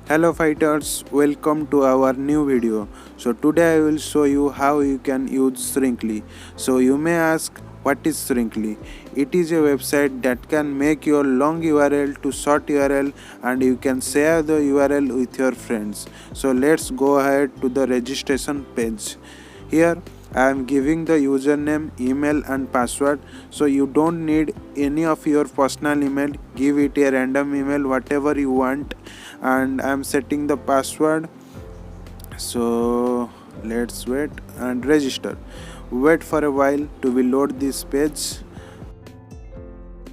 Hello fighters, welcome to our new video. So today I will show you how you can use Shrinkly. So you may ask, what is Shrinkly? It is a website that can make your long URL to short URL and you can share the URL with your friends. So let's go ahead to the registration page. Here I am giving the username, email and password. So you don't need any of your personal email. Give it a random email, whatever you want. And I am setting the password. So let's wait and register. Wait for a while to be load this page.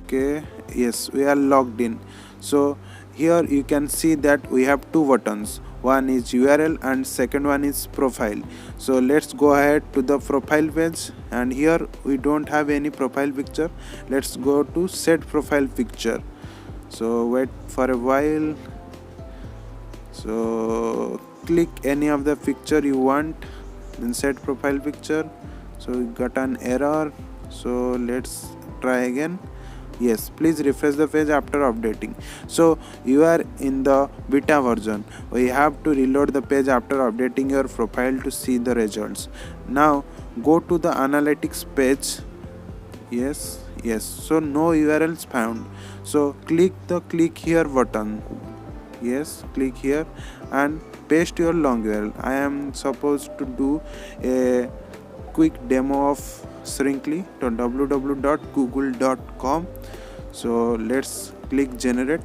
Okay, yes, we are logged in. So here you can see that we have two buttons. One is URL and second one is profile. So let's go ahead to the profile page, and here we don't have any profile picture. Let's go to set profile picture. So wait for a while. So click any of the picture you want, then set profile picture. So we got an error, so let's try again. Yes, please refresh the page after updating. So you are in the beta version. We have to reload the page after updating your profile to see the results. Now go to the analytics page. Yes, so no URLs found. So click the click here button. Yes, click here and paste your long URL. I am supposed to do a quick demo of Shrinkly to www.google.com. So let's click generate.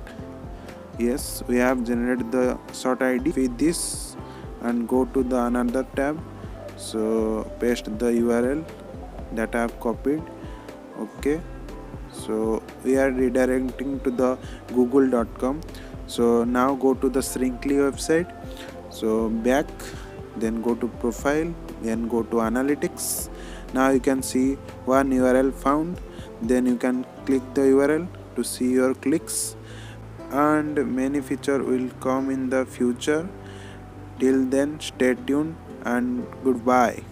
Yes, we have generated the short ID with this, and go to the another tab. So paste the URL that I have copied. Okay, so we are redirecting to the google.com. So now go to the Shrinkly website. So back, then go to profile, then go to analytics. Now you can see one URL found. Then you can click the URL to see your clicks, and many feature will come in the future. Till then, stay tuned and goodbye.